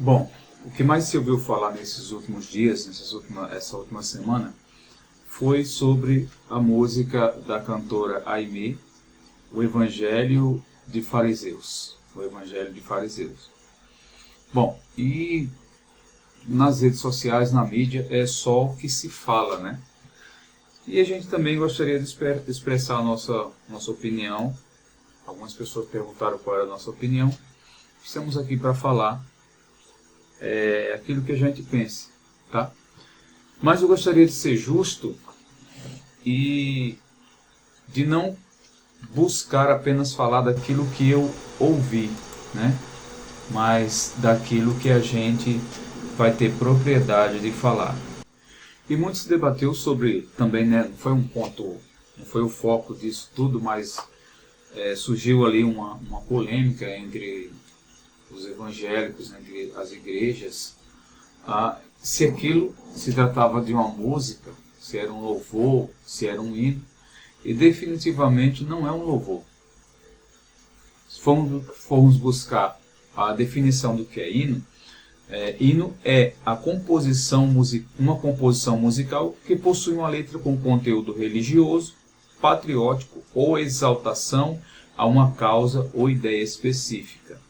Bom, o que mais se ouviu falar nesses últimos dias, essa última semana, foi sobre a música da cantora Aimee, o Evangelho de Fariseus. O Evangelho de Fariseus. Bom, e nas redes sociais, na mídia, é só o que se fala, né? E a gente também gostaria de expressar a nossa opinião. Algumas pessoas perguntaram qual era a nossa opinião. Estamos aqui para falar aquilo que a gente pensa, tá? Mas eu gostaria de ser justo e de não buscar apenas falar daquilo que eu ouvi, né? Mas daquilo que a gente vai ter propriedade de falar. E muito se debateu sobre, também, né, não foi um ponto, não foi o foco disso tudo, mas surgiu ali uma polêmica entre os evangélicos, entre as igrejas, se aquilo se tratava de uma música, se era um louvor, se era um hino, e definitivamente não é um louvor. Se formos buscar a definição do que é hino, hino é uma composição musical que possui uma letra com conteúdo religioso, patriótico ou exaltação a uma causa ou ideia específica.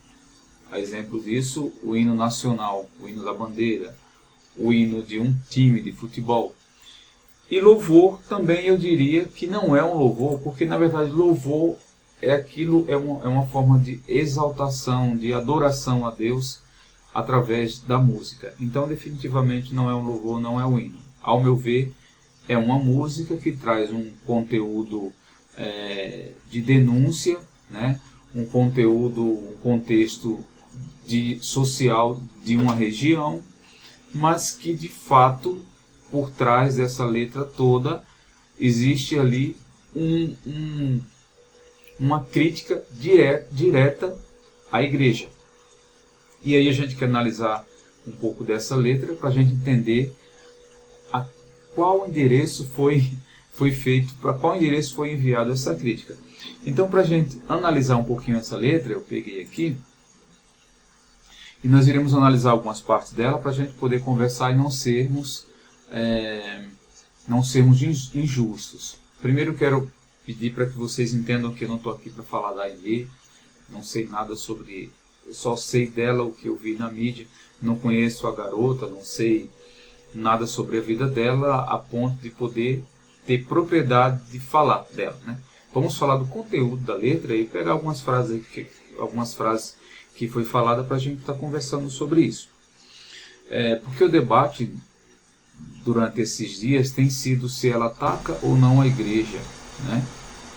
A exemplo disso, o hino nacional, o hino da bandeira, o hino de um time de futebol. E louvor também eu diria que não é um louvor, porque na verdade louvor é uma forma de exaltação, de adoração a Deus através da música. Então definitivamente não é um louvor, não é um hino. Ao meu ver, é uma música que traz um conteúdo de denúncia, né? Um contexto social de uma região, mas que de fato, por trás dessa letra toda, existe ali uma crítica direta à igreja. E aí a gente quer analisar um pouco dessa letra para a gente entender a qual endereço foi feito, para qual endereço foi enviada essa crítica. Então, para a gente analisar um pouquinho essa letra, eu peguei aqui, e nós iremos analisar algumas partes dela para a gente poder conversar e não sermos injustos. Primeiro quero pedir para que vocês entendam que eu não estou aqui para falar da Aimee, não sei nada sobre, eu só sei dela o que eu vi na mídia, não conheço a garota, não sei nada sobre a vida dela a ponto de poder ter propriedade de falar dela, né? Vamos falar do conteúdo da letra e pegar algumas frases que foi falada para a gente estar conversando sobre isso. Porque o debate durante esses dias tem sido se ela ataca ou não a igreja, né?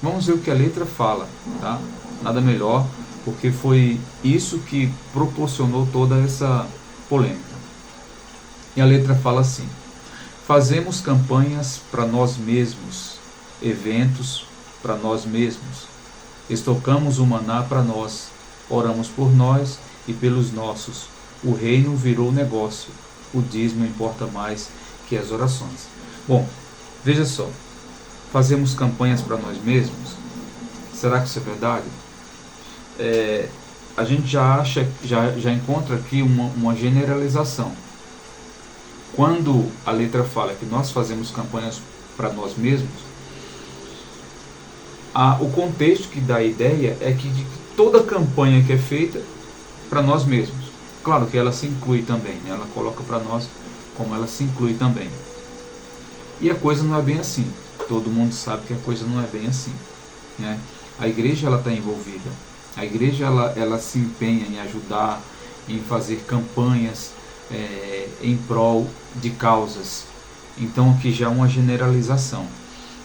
Vamos ver o que a letra fala, tá? Nada melhor, porque foi isso que proporcionou toda essa polêmica. E a letra fala assim: fazemos campanhas para nós mesmos, eventos para nós mesmos, estocamos o maná para nós, oramos por nós e pelos nossos. O reino virou negócio, o dízimo importa mais que as orações. Bom, veja só, fazemos campanhas para nós mesmos? Será que isso é verdade? A gente já encontra aqui uma generalização. Quando a letra fala que nós fazemos campanhas para nós mesmos, o contexto que dá a ideia é que de toda campanha que é feita para nós mesmos. Claro que ela se inclui também, né? Ela coloca para nós como ela se inclui também. E a coisa não é bem assim. Todo mundo sabe que a coisa não é bem assim, né? A igreja está envolvida. A igreja ela se empenha em ajudar, em fazer campanhas em prol de causas. Então aqui já é uma generalização.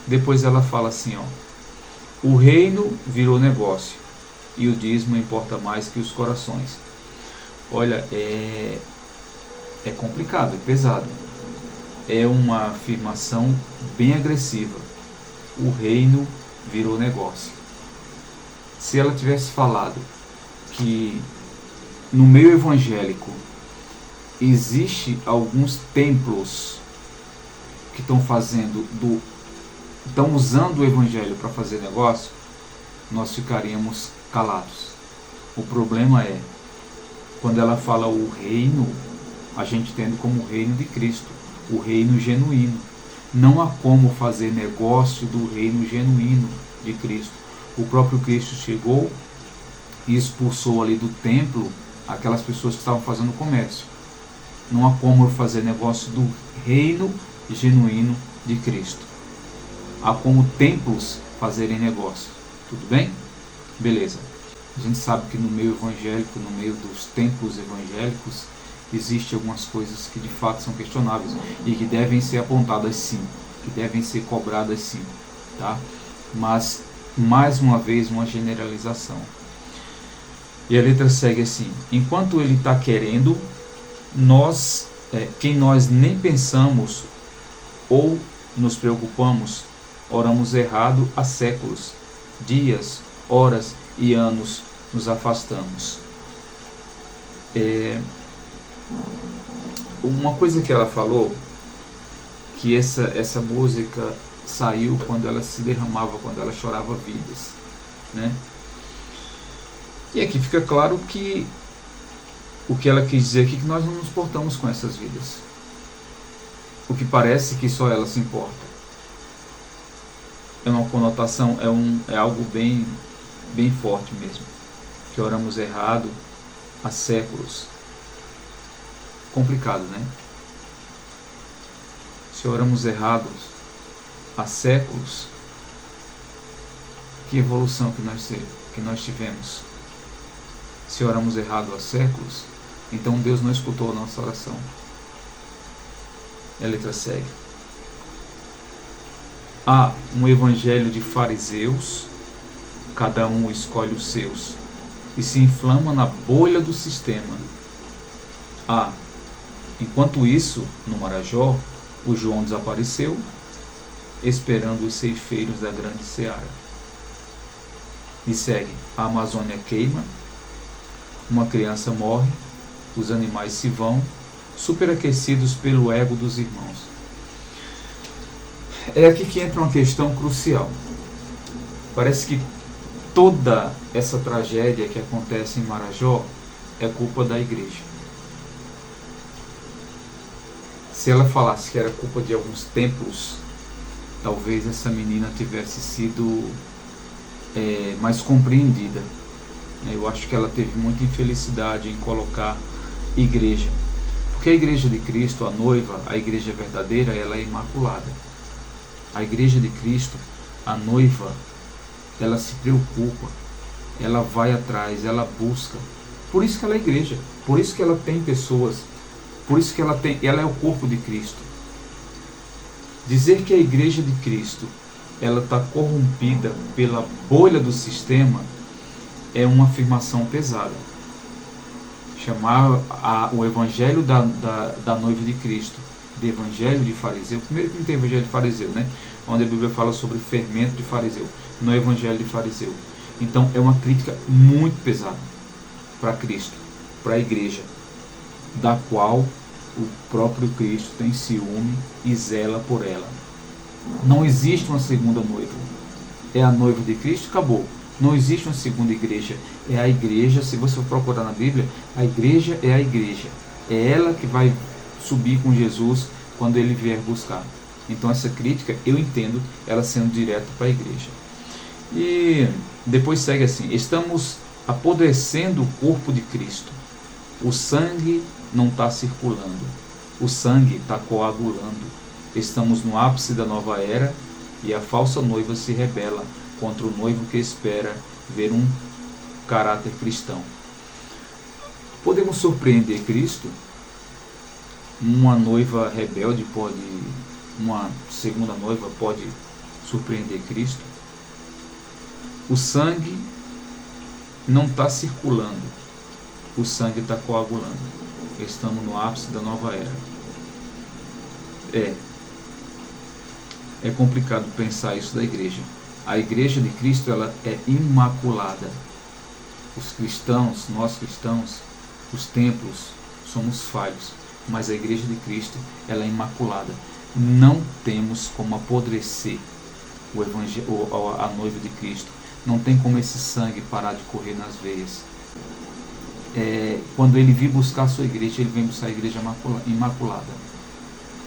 Depois ela fala assim, ó: o reino virou negócio e o dízimo importa mais que os corações. Olha, é complicado, é pesado. É uma afirmação bem agressiva. O reino virou negócio. Se ela tivesse falado que no meio evangélico existe alguns templos que estão usando o evangelho para fazer negócio, nós ficaríamos calados. O problema é Quando ela fala o reino, a gente entende como o reino de Cristo, o reino genuíno. Não há como fazer negócio do reino genuíno de Cristo. O próprio Cristo chegou e expulsou ali do templo aquelas pessoas que estavam fazendo comércio. Não há como fazer negócio do reino genuíno de Cristo. Há como templos fazerem negócio. Tudo bem? Beleza. A gente sabe que no meio evangélico, no meio dos templos evangélicos, existem algumas coisas que de fato são questionáveis e que devem ser apontadas sim, que devem ser cobradas sim, tá? Mas, mais uma vez, uma generalização. E a letra segue assim: enquanto ele está querendo, quem nós nem pensamos ou nos preocupamos, oramos errado há séculos, dias, horas e anos nos afastamos. Uma coisa que ela falou, que essa música saiu quando ela se derramava, quando ela chorava vidas, né? E aqui fica claro que o que ela quis dizer aqui é que nós não nos portamos com essas vidas. O que parece que só ela se importa. É uma conotação, é algo bem forte mesmo. Que oramos errado há séculos. Complicado, né? Se oramos errados há séculos, que evolução que nós tivemos? Se oramos errado há séculos, então Deus não escutou a nossa oração. A letra segue. Há um evangelho de fariseus, cada um escolhe os seus, e se inflama na bolha do sistema. Enquanto isso, no Marajó, o João desapareceu, esperando os ceifeiros da grande seara. E segue: a Amazônia queima, uma criança morre, os animais se vão, superaquecidos pelo ego dos irmãos. É aqui que entra uma questão crucial. Parece que toda essa tragédia que acontece em Marajó é culpa da igreja. Se ela falasse que era culpa de alguns templos, talvez essa menina tivesse sido mais compreendida. Eu acho que ela teve muita infelicidade em colocar igreja. Porque a igreja de Cristo, a noiva, a igreja verdadeira, ela é imaculada. A igreja de Cristo, a noiva, ela se preocupa, ela vai atrás, ela busca. Por isso que ela é igreja, por isso que ela tem pessoas, por isso que ela é o corpo de Cristo. Dizer que a igreja de Cristo ela está corrompida pela bolha do sistema é uma afirmação pesada. Chamar o evangelho da noiva de Cristo de evangelho de fariseu, primeiro que não tem evangelho de fariseu, né? Onde a Bíblia fala sobre fermento de fariseu, não é evangelho de fariseu. Então é uma crítica muito pesada para Cristo, para a igreja, da qual o próprio Cristo tem ciúme e zela por ela. Não existe uma segunda noiva. É a noiva de Cristo, acabou. Não existe uma segunda igreja. É a igreja, se você for procurar na Bíblia, a igreja é a igreja. É ela que vai subir com Jesus quando ele vier buscar. Então essa crítica, eu entendo ela sendo direto para a igreja. E depois segue assim: estamos apodrecendo o corpo de Cristo. O sangue não está circulando. O sangue está coagulando. Estamos no ápice da nova era e a falsa noiva se rebela contra o noivo que espera ver um caráter cristão. Podemos surpreender Cristo? Uma noiva rebelde uma segunda noiva pode surpreender Cristo? O sangue não está circulando, o sangue está coagulando. Estamos no ápice da nova era. É complicado pensar isso da igreja. A igreja de Cristo ela é imaculada. Os cristãos, nós cristãos, os templos, somos falhos, mas a igreja de Cristo ela é imaculada. Não temos como apodrecer o evangelho, a noiva de Cristo. Não tem como esse sangue parar de correr nas veias. quando ele vir buscar a sua igreja, ele vem buscar a igreja imaculada.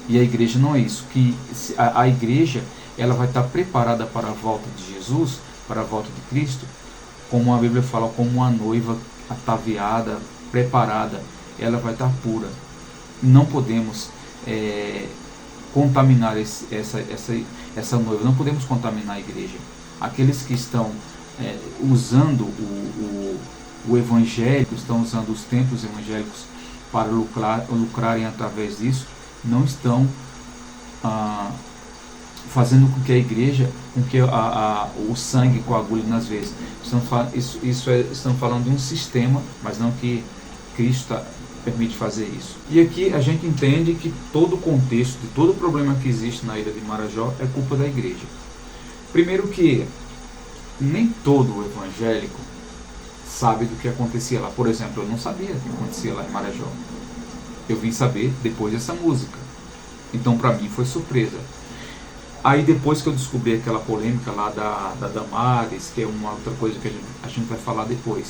E a igreja não é isso, que a igreja ela vai estar preparada para a volta de Jesus, para a volta de Cristo, como a Bíblia fala, como uma noiva ataviada, preparada, ela vai estar pura. Não podemos contaminar essa noiva, não podemos contaminar a igreja. Aqueles que estão usando o evangelho, estão usando os templos evangélicos para lucrarem através disso, não estão fazendo com que a igreja, com que o sangue coagule nas veias. Estão falando de um sistema, mas não que Cristo permite fazer isso. E aqui a gente entende que todo o contexto de todo o problema que existe na ilha de Marajó é culpa da igreja. Primeiro que nem todo o evangélico sabe do que acontecia lá. Por exemplo, eu não sabia o que acontecia lá em Marajó. Eu vim saber depois dessa música. Então para mim foi surpresa. Aí depois que eu descobri aquela polêmica lá da Damares, que é uma outra coisa que a gente vai falar depois.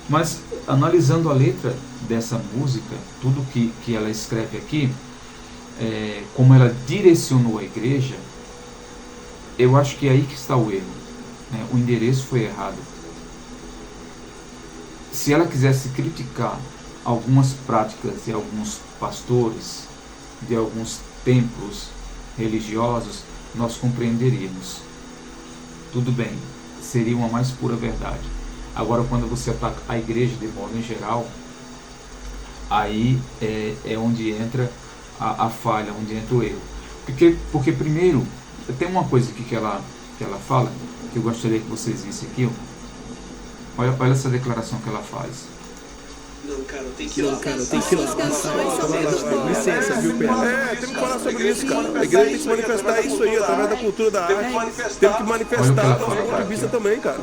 Mas analisando a letra dessa música, tudo que ela escreve aqui, como ela direcionou a igreja, eu acho que é aí que está o erro, né? O endereço foi errado. Se ela quisesse criticar algumas práticas de alguns pastores, de alguns templos religiosos, nós compreenderíamos. Tudo bem, seria uma mais pura verdade. Agora, quando você ataca a igreja de modo em geral, aí é onde entra a falha, onde entra o erro. Porque primeiro, tem uma coisa aqui que ela fala, que eu gostaria que vocês vissem aqui. Olha essa declaração que ela faz. Não, cara, tem que ir lá. Licença, viu, Pedro? Temos que falar sobre isso, cara. A igreja tem que se manifestar isso aí, através da cultura da arte. Temos que manifestar nosso ponto de vista também, cara. O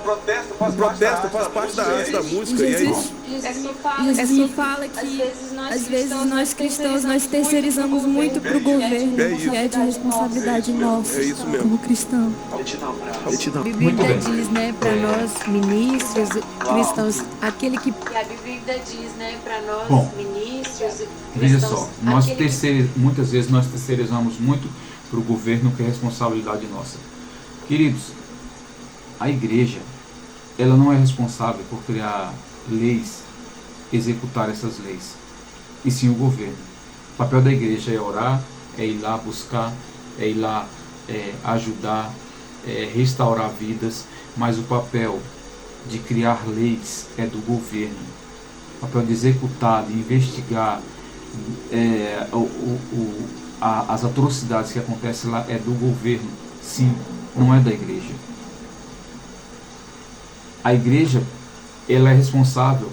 protesto faz parte da arte, da música, e é isso. Jesus fala que às vezes nós cristãos nós terceirizamos muito para o governo, que é de responsabilidade nossa, como cristão. Retidão. A Bíblia diz, né, para nós ministros cristãos, aquele que... A Bíblia diz, né, para nós Bom, ministros veja cristãos, só, muitas vezes nós terceirizamos muito para o governo, que é responsabilidade nossa. Queridos, a igreja, ela não é responsável por criar leis, executar essas leis, e sim o governo. O papel da igreja é orar, é ir lá buscar, é ir lá ajudar, restaurar vidas, mas o papel de criar leis é do governo. O papel de executar, de investigar as atrocidades que acontecem lá é do governo, sim, não é da igreja. A igreja, ela é responsável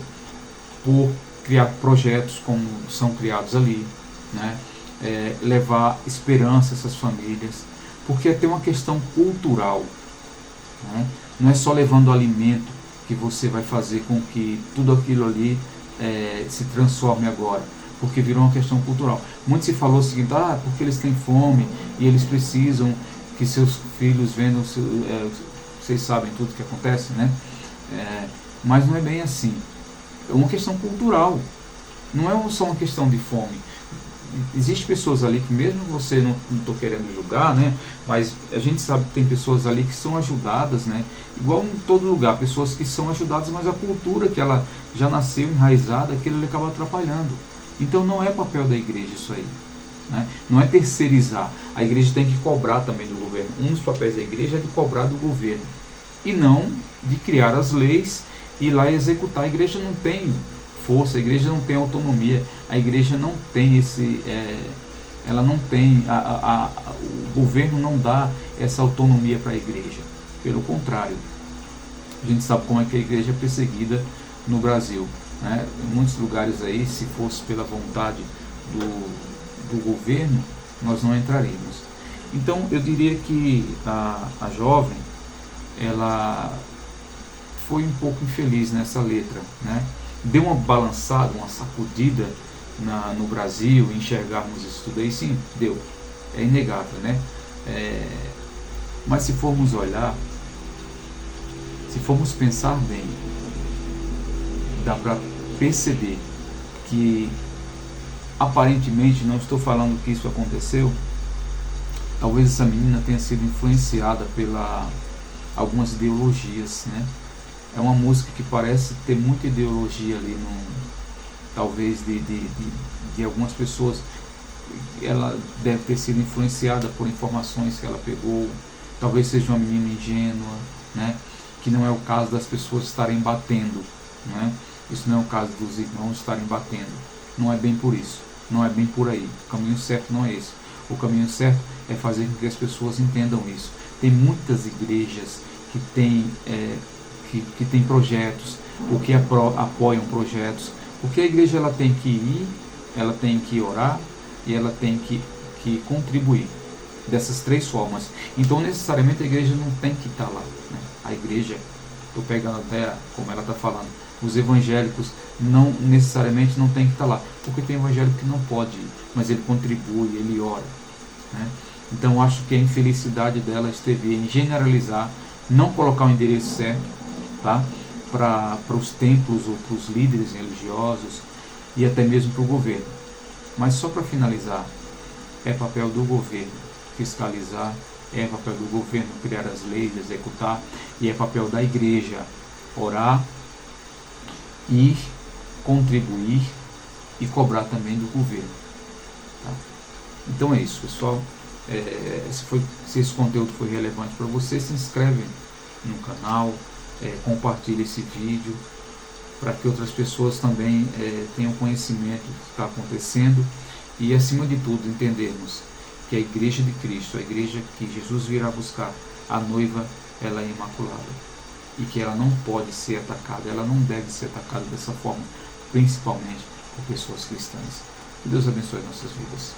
por criar projetos como são criados ali, né? Levar esperança a essas famílias, porque tem uma questão cultural, né? Não é só levando alimento que você vai fazer com que tudo aquilo ali se transforme agora, porque virou uma questão cultural. Muito se falou o seguinte, porque eles têm fome e eles precisam que seus filhos vendam, vocês sabem tudo que acontece, né? Mas não é bem assim. É uma questão cultural, não é só uma questão de fome. Existem pessoas ali que, mesmo você não estou querendo julgar, né, mas a gente sabe que tem pessoas ali que são ajudadas, né, igual em todo lugar, pessoas que são ajudadas, mas a cultura que ela já nasceu enraizada, aquilo ele acaba atrapalhando. Então não é papel da igreja isso aí, né? Não é terceirizar. A igreja tem que cobrar também do governo. Um dos papéis da igreja é de cobrar do governo, e não de criar as leis e ir lá executar. A igreja não tem força, a igreja não tem autonomia, a igreja não tem ela não tem, o governo não dá essa autonomia para a igreja. Pelo contrário, a gente sabe como é que a igreja é perseguida no Brasil, né? Em muitos lugares aí, se fosse pela vontade do governo, nós não entraríamos. Então eu diria que a jovem, ela foi um pouco infeliz nessa letra, né? Deu uma balançada, uma sacudida no Brasil, enxergarmos isso tudo aí, sim, deu, é inegável, né? Mas se formos olhar, se formos pensar bem, dá para perceber que aparentemente, não estou falando que isso aconteceu, talvez essa menina tenha sido influenciada pela algumas ideologias, né? É uma música que parece ter muita ideologia ali, talvez de algumas pessoas. Ela deve ter sido influenciada por informações que ela pegou, talvez seja uma menina ingênua, né? Que não é o caso das pessoas estarem batendo, né? Isso não é o caso dos irmãos estarem batendo, não é bem por isso, não é bem por aí. O caminho certo não é esse. O caminho certo é fazer com que as pessoas entendam isso. Tem muitas igrejas que têm projetos, ou que apoiam projetos, porque a igreja ela tem que ir, ela tem que orar e ela tem que contribuir dessas três formas. Então necessariamente a igreja não tem que estar lá, né? A igreja, estou pegando até como ela está falando, os evangélicos não necessariamente não tem que estar lá, porque tem evangélico que não pode ir, mas ele contribui, ele ora, né? Então acho que a infelicidade dela esteve em generalizar, não colocar o endereço certo, tá? Para os templos ou para os líderes religiosos e até mesmo para o governo. Mas só para finalizar, é papel do governo fiscalizar, é papel do governo criar as leis, executar, e é papel da igreja orar, ir, contribuir e cobrar também do governo, tá? Então é isso, pessoal. Se esse conteúdo foi relevante para você, se inscreve no canal, compartilhe esse vídeo para que outras pessoas também tenham conhecimento do que está acontecendo e, acima de tudo, entendermos que a igreja de Cristo, a igreja que Jesus virá buscar, a noiva, ela é imaculada e que ela não pode ser atacada, ela não deve ser atacada dessa forma, principalmente por pessoas cristãs. Que Deus abençoe nossas vidas.